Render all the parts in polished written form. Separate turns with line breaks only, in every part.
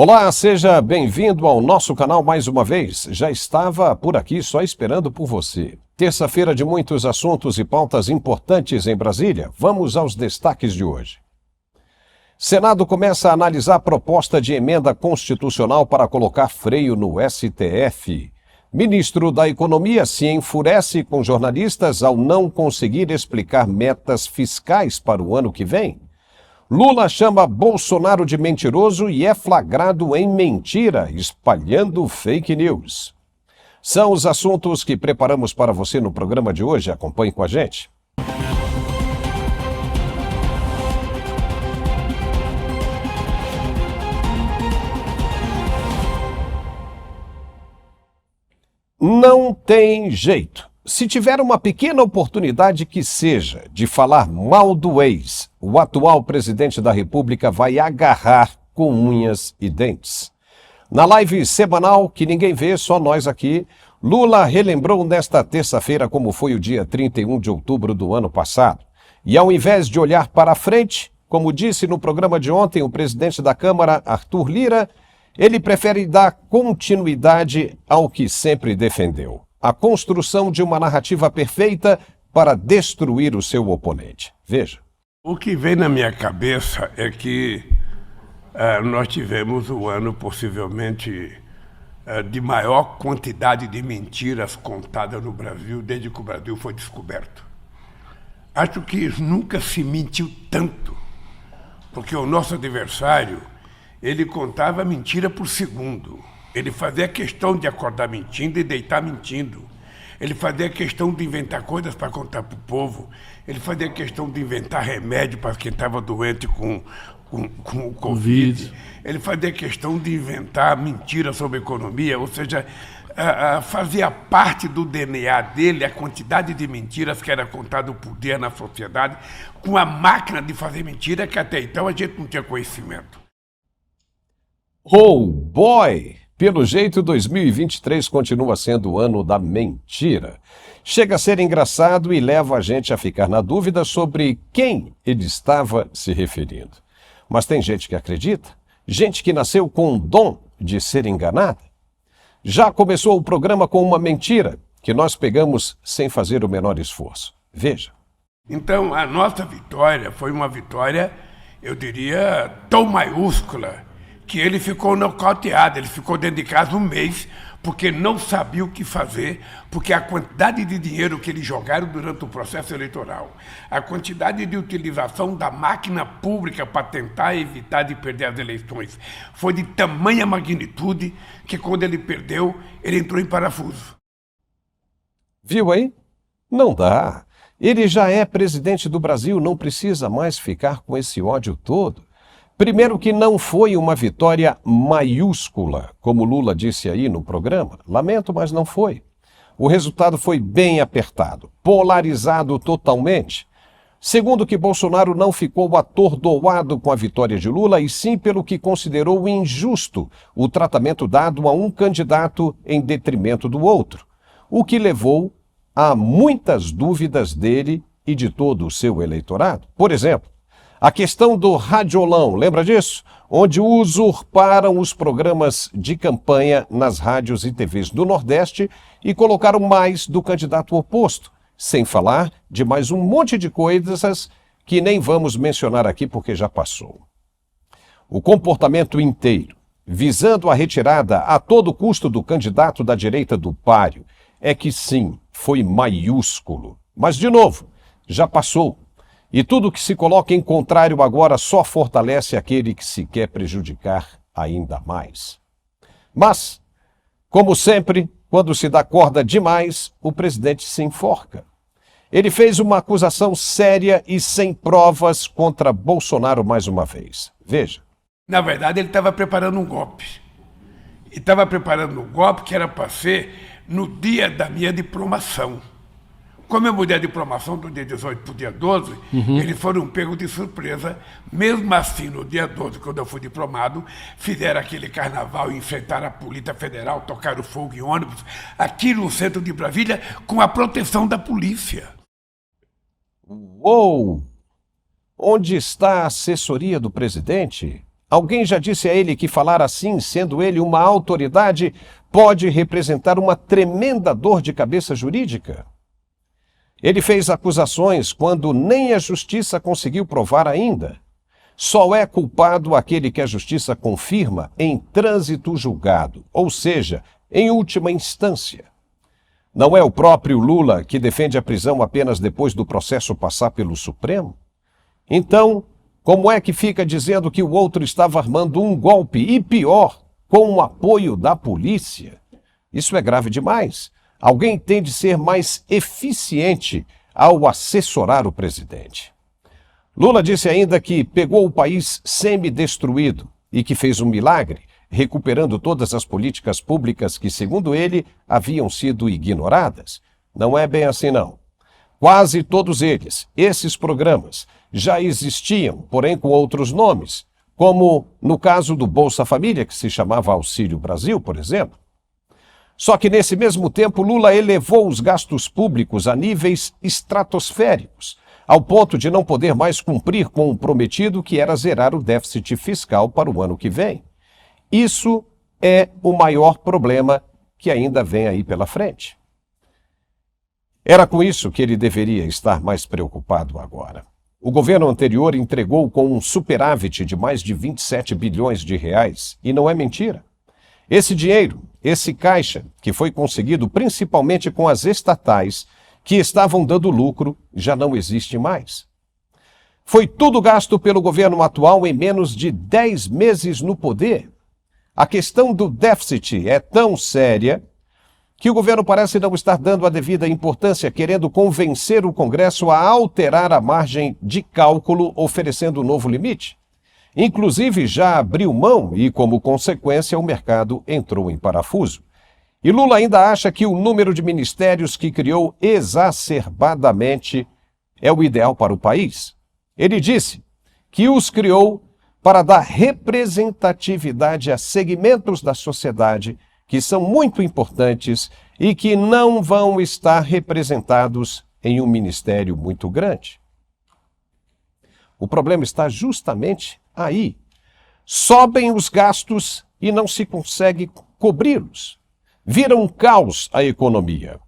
Olá, seja bem-vindo ao nosso canal mais uma vez. Já estava por aqui só esperando por você. Terça-feira de muitos assuntos e pautas importantes em Brasília. Vamos aos destaques de hoje. Senado começa a analisar a proposta de emenda constitucional para colocar freio no STF. Ministro da Economia se enfurece com jornalistas ao não conseguir explicar metas fiscais para o ano que vem. Lula chama Bolsonaro de mentiroso e é flagrado em mentira, espalhando fake news. São os assuntos que preparamos para você no programa de hoje. Acompanhe com a gente. Não tem jeito. Se tiver uma pequena oportunidade que seja de falar mal do ex, o atual presidente da República vai agarrar com unhas e dentes. Na live semanal, que ninguém vê, só nós aqui, Lula relembrou nesta terça-feira como foi o dia 31 de outubro do ano passado. E ao invés de olhar para frente, como disse no programa de ontem o presidente da Câmara, Arthur Lira, ele prefere dar continuidade ao que sempre defendeu. A construção de uma narrativa perfeita para destruir o seu oponente. Veja.
O que vem na minha cabeça é que nós tivemos o ano possivelmente de maior quantidade de mentiras contadas no Brasil desde que o Brasil foi descoberto. Acho que nunca se mentiu tanto, porque o nosso adversário, ele contava mentira por segundo. Ele fazia questão de acordar mentindo e deitar mentindo. Ele fazia questão de inventar coisas para contar para o povo. Ele fazia questão de inventar remédio para quem estava doente com o Covid. Ele fazia questão de inventar mentiras sobre economia, ou seja, fazia parte do DNA dele a quantidade de mentiras que era contado por dia na sociedade, com a máquina de fazer mentira que até então a gente não tinha conhecimento.
Oh boy! Pelo jeito, 2023 continua sendo o ano da mentira. Chega a ser engraçado e leva a gente a ficar na dúvida sobre quem ele estava se referindo. Mas tem gente que acredita, gente que nasceu com o dom de ser enganada. Já começou o programa com uma mentira que nós pegamos sem fazer o menor esforço. Veja.
Então, a nossa vitória foi uma vitória, eu diria, tão maiúscula, que ele ficou nocauteado, ele ficou dentro de casa um mês, porque não sabia o que fazer, porque a quantidade de dinheiro que eles jogaram durante o processo eleitoral, a quantidade de utilização da máquina pública para tentar evitar de perder as eleições, foi de tamanha magnitude que quando ele perdeu, ele entrou em parafuso.
Viu aí? Não dá. Ele já é presidente do Brasil, não precisa mais ficar com esse ódio todo. Primeiro que não foi uma vitória maiúscula, como Lula disse aí no programa. Lamento, mas não foi. O resultado foi bem apertado, polarizado totalmente. Segundo que Bolsonaro não ficou atordoado com a vitória de Lula, e sim pelo que considerou injusto o tratamento dado a um candidato em detrimento do outro, o que levou a muitas dúvidas dele e de todo o seu eleitorado. Por exemplo, a questão do radiolão, lembra disso? Onde usurparam os programas de campanha nas rádios e TVs do Nordeste e colocaram mais do candidato oposto, sem falar de mais um monte de coisas que nem vamos mencionar aqui porque já passou. O comportamento inteiro, visando a retirada a todo custo do candidato da direita do páreo, é que sim, foi maiúsculo. Mas, de novo, já passou. E tudo que se coloca em contrário agora só fortalece aquele que se quer prejudicar ainda mais. Mas, como sempre, quando se dá corda demais, o presidente se enforca. Ele fez uma acusação séria e sem provas contra Bolsonaro mais uma vez. Veja.
Na verdade, ele estava preparando um golpe. E estava preparando um golpe que era para ser no dia da minha diplomação. Como eu mudei a diplomação do dia 18 para o dia 12, eles foram pegos de surpresa. Mesmo assim, no dia 12, quando eu fui diplomado, fizeram aquele carnaval, enfrentaram a Polícia Federal, tocaram fogo em ônibus, aqui no centro de Brasília, com a proteção da polícia.
Uou! Onde está a assessoria do presidente? Alguém já disse a ele que falar assim, sendo ele uma autoridade, pode representar uma tremenda dor de cabeça jurídica? Ele fez acusações quando nem a justiça conseguiu provar ainda. Só é culpado aquele que a justiça confirma em trânsito julgado, ou seja, em última instância. Não é o próprio Lula que defende a prisão apenas depois do processo passar pelo Supremo? Então, como é que fica dizendo que o outro estava armando um golpe, e pior, com o apoio da polícia? Isso é grave demais. Alguém tem de ser mais eficiente ao assessorar o presidente. Lula disse ainda que pegou o país semi-destruído e que fez um milagre, recuperando todas as políticas públicas que, segundo ele, haviam sido ignoradas. Não é bem assim, não. Quase todos eles, esses programas, já existiam, porém com outros nomes, como no caso do Bolsa Família, que se chamava Auxílio Brasil, por exemplo. Só que nesse mesmo tempo, Lula elevou os gastos públicos a níveis estratosféricos, ao ponto de não poder mais cumprir com o prometido, que era zerar o déficit fiscal para o ano que vem. Isso é o maior problema que ainda vem aí pela frente. Era com isso que ele deveria estar mais preocupado agora. O governo anterior entregou com um superávit de mais de 27 bilhões de reais, e não é mentira. Esse dinheiro, esse caixa, que foi conseguido principalmente com as estatais, que estavam dando lucro, já não existe mais. Foi tudo gasto pelo governo atual em menos de 10 meses no poder. A questão do déficit é tão séria que o governo parece não estar dando a devida importância, querendo convencer o Congresso a alterar a margem de cálculo, oferecendo um novo limite. Inclusive, já abriu mão e, como consequência, o mercado entrou em parafuso. E Lula ainda acha que o número de ministérios que criou exacerbadamente é o ideal para o país. Ele disse que os criou para dar representatividade a segmentos da sociedade que são muito importantes e que não vão estar representados em um ministério muito grande. O problema está justamente aí. Sobem os gastos e não se consegue cobri-los. Vira um caos a economia.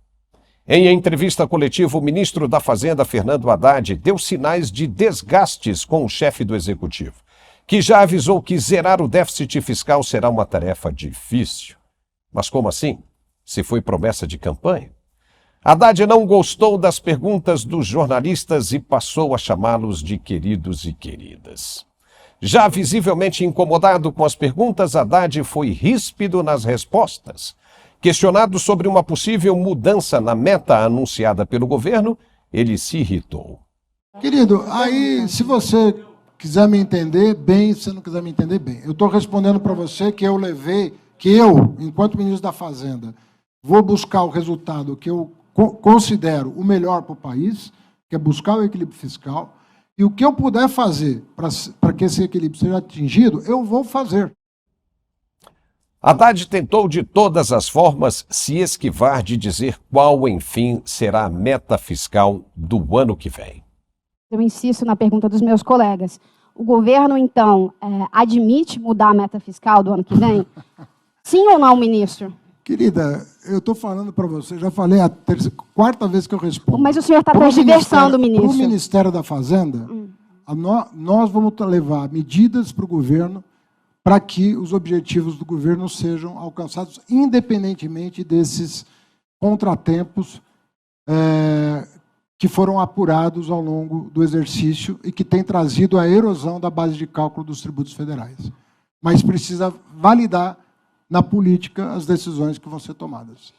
Em entrevista coletiva, o ministro da Fazenda, Fernando Haddad, deu sinais de desgastes com o chefe do Executivo, que já avisou que zerar o déficit fiscal será uma tarefa difícil. Mas como assim? Se foi promessa de campanha? Haddad não gostou das perguntas dos jornalistas e passou a chamá-los de queridos e queridas. Já visivelmente incomodado com as perguntas, Haddad foi ríspido nas respostas. Questionado sobre uma possível mudança na meta anunciada pelo governo, ele se irritou.
Querido, aí se você quiser me entender bem, se não quiser me entender bem, eu estou respondendo para você que eu, enquanto ministro da Fazenda, vou buscar o resultado que eu considero o melhor para o país, que é buscar o equilíbrio fiscal, e o que eu puder fazer para que esse equilíbrio seja atingido, eu vou fazer.
Haddad tentou de todas as formas se esquivar de dizer qual, enfim, será a meta fiscal do ano que vem.
Eu insisto na pergunta dos meus colegas. O governo, então, admite mudar a meta fiscal do ano que vem? Sim ou não, ministro?
Querida, eu estou falando para você, já falei a quarta vez que eu respondo.
Mas o senhor está transversando, ministro.
Para o Ministério da Fazenda, nós vamos levar medidas para o governo para que os objetivos do governo sejam alcançados, independentemente desses contratempos que foram apurados ao longo do exercício e que têm trazido a erosão da base de cálculo dos tributos federais. Mas precisa validar na política as decisões que vão ser tomadas.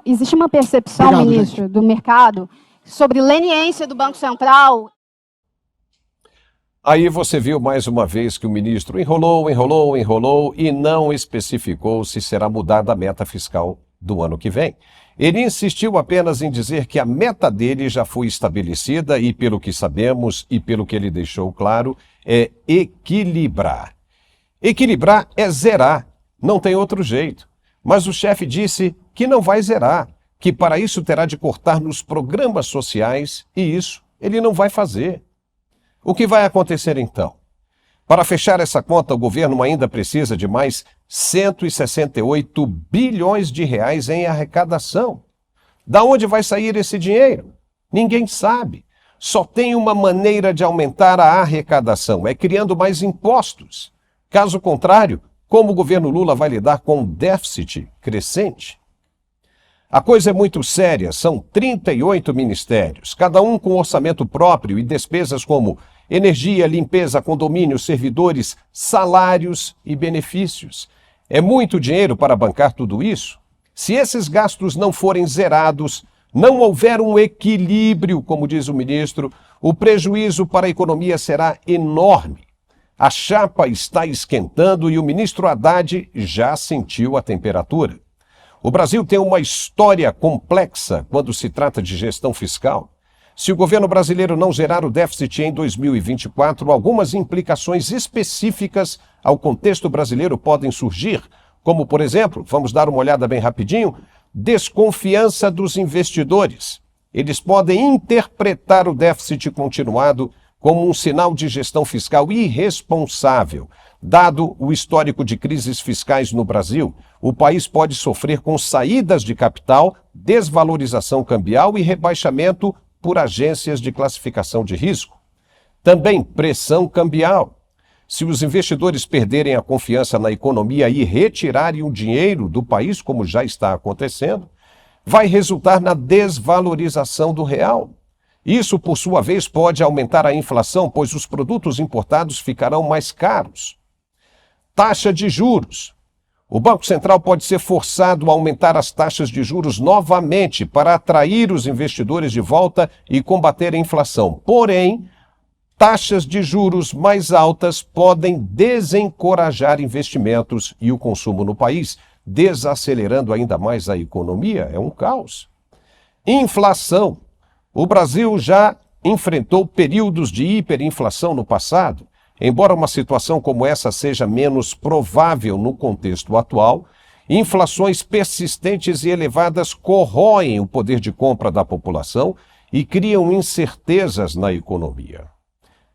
Existe uma percepção, obrigado, ministro, gente, do mercado sobre leniência do Banco Central.
Aí você viu mais uma vez que o ministro enrolou e não especificou se será mudada a meta fiscal do ano que vem. Ele insistiu apenas em dizer que a meta dele já foi estabelecida e, pelo que sabemos e pelo que ele deixou claro, é equilibrar. Equilibrar é zerar, não tem outro jeito. Mas o chefe disse que não vai zerar, que para isso terá de cortar nos programas sociais e isso ele não vai fazer. O que vai acontecer então? Para fechar essa conta, o governo ainda precisa de mais 168 bilhões de reais em arrecadação. Da onde vai sair esse dinheiro? Ninguém sabe. Só tem uma maneira de aumentar a arrecadação, é criando mais impostos. Caso contrário, como o governo Lula vai lidar com o déficit crescente? A coisa é muito séria, são 38 ministérios, cada um com orçamento próprio e despesas como energia, limpeza, condomínio, servidores, salários e benefícios. É muito dinheiro para bancar tudo isso? Se esses gastos não forem zerados, não houver um equilíbrio, como diz o ministro, o prejuízo para a economia será enorme. A chapa está esquentando e o ministro Haddad já sentiu a temperatura. O Brasil tem uma história complexa quando se trata de gestão fiscal. Se o governo brasileiro não zerar o déficit em 2024, algumas implicações específicas ao contexto brasileiro podem surgir, como, por exemplo, vamos dar uma olhada bem rapidinho, desconfiança dos investidores. Eles podem interpretar o déficit continuado como um sinal de gestão fiscal irresponsável. Dado o histórico de crises fiscais no Brasil, o país pode sofrer com saídas de capital, desvalorização cambial e rebaixamento por agências de classificação de risco. Também pressão cambial. Se os investidores perderem a confiança na economia e retirarem o dinheiro do país, como já está acontecendo, vai resultar na desvalorização do real. Isso, por sua vez, pode aumentar a inflação, pois os produtos importados ficarão mais caros. Taxa de juros. O Banco Central pode ser forçado a aumentar as taxas de juros novamente para atrair os investidores de volta e combater a inflação. Porém, taxas de juros mais altas podem desencorajar investimentos e o consumo no país, desacelerando ainda mais a economia. É um caos. Inflação. O Brasil já enfrentou períodos de hiperinflação no passado. Embora uma situação como essa seja menos provável no contexto atual, inflações persistentes e elevadas corroem o poder de compra da população e criam incertezas na economia.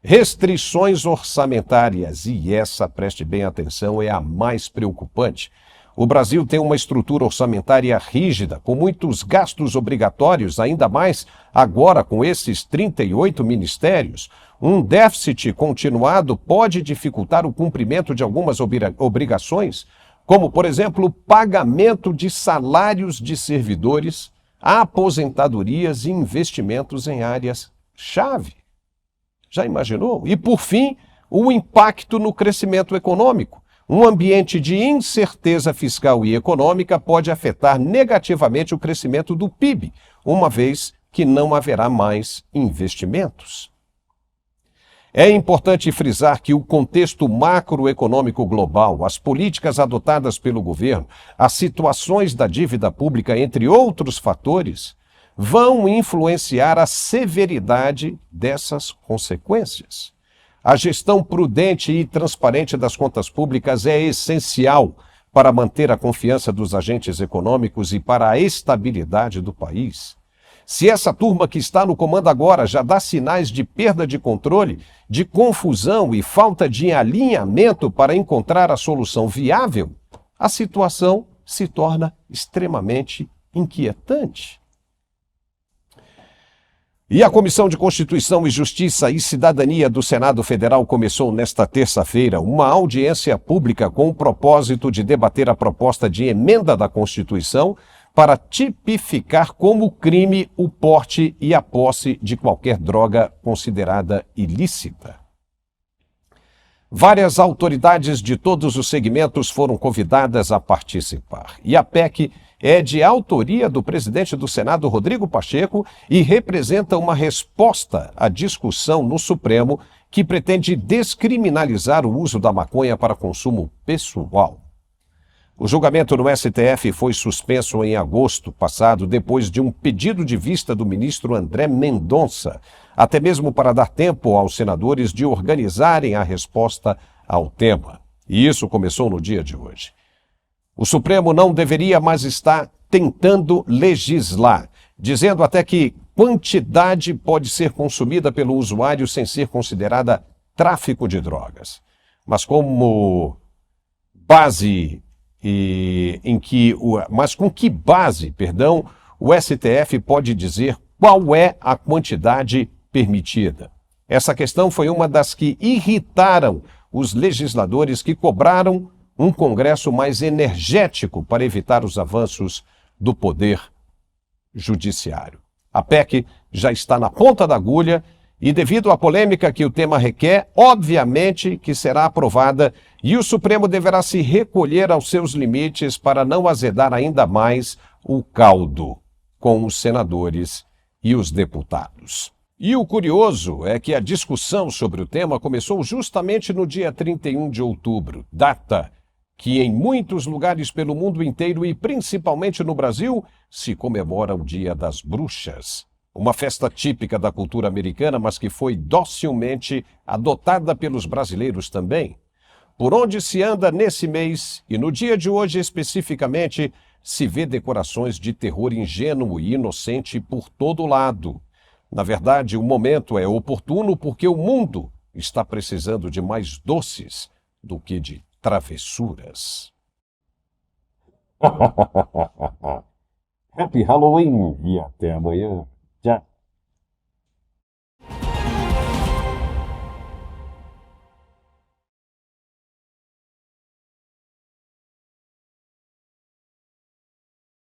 Restrições orçamentárias, e essa, preste bem atenção, é a mais preocupante. O Brasil tem uma estrutura orçamentária rígida, com muitos gastos obrigatórios, ainda mais agora com esses 38 ministérios. Um déficit continuado pode dificultar o cumprimento de algumas obrigações, como, por exemplo, o pagamento de salários de servidores, aposentadorias e investimentos em áreas-chave. Já imaginou? E, por fim, o impacto no crescimento econômico. Um ambiente de incerteza fiscal e econômica pode afetar negativamente o crescimento do PIB, uma vez que não haverá mais investimentos. É importante frisar que o contexto macroeconômico global, as políticas adotadas pelo governo, as situações da dívida pública, entre outros fatores, vão influenciar a severidade dessas consequências. A gestão prudente e transparente das contas públicas é essencial para manter a confiança dos agentes econômicos e para a estabilidade do país. Se essa turma que está no comando agora já dá sinais de perda de controle, de confusão e falta de alinhamento para encontrar a solução viável, a situação se torna extremamente inquietante. E a Comissão de Constituição e Justiça e Cidadania do Senado Federal começou nesta terça-feira uma audiência pública com o propósito de debater a proposta de emenda da Constituição para tipificar como crime o porte e a posse de qualquer droga considerada ilícita. Várias autoridades de todos os segmentos foram convidadas a participar. E a PEC é de autoria do presidente do Senado, Rodrigo Pacheco, e representa uma resposta à discussão no Supremo que pretende descriminalizar o uso da maconha para consumo pessoal. O julgamento no STF foi suspenso em agosto passado, depois de um pedido de vista do ministro André Mendonça, até mesmo para dar tempo aos senadores de organizarem a resposta ao tema. E isso começou no dia de hoje. O Supremo não deveria mais estar tentando legislar, dizendo até que quantidade pode ser consumida pelo usuário sem ser considerada tráfico de drogas. mas como base mas com que base, perdão, o STF pode dizer qual é a quantidade permitida? Essa questão foi uma das que irritaram os legisladores que cobraram um Congresso mais energético para evitar os avanços do poder judiciário. A PEC já está na ponta da agulha e, devido à polêmica que o tema requer, obviamente que será aprovada e o Supremo deverá se recolher aos seus limites para não azedar ainda mais o caldo com os senadores e os deputados. E o curioso é que a discussão sobre o tema começou justamente no dia 31 de outubro, data que em muitos lugares pelo mundo inteiro e principalmente no Brasil se comemora o Dia das Bruxas. Uma festa típica da cultura americana, mas que foi docilmente adotada pelos brasileiros também. Por onde se anda nesse mês, e no dia de hoje especificamente, se vê decorações de terror ingênuo e inocente por todo lado. Na verdade, o momento é oportuno porque o mundo está precisando de mais doces do que de travessuras.
Happy Halloween e até amanhã. Tchau.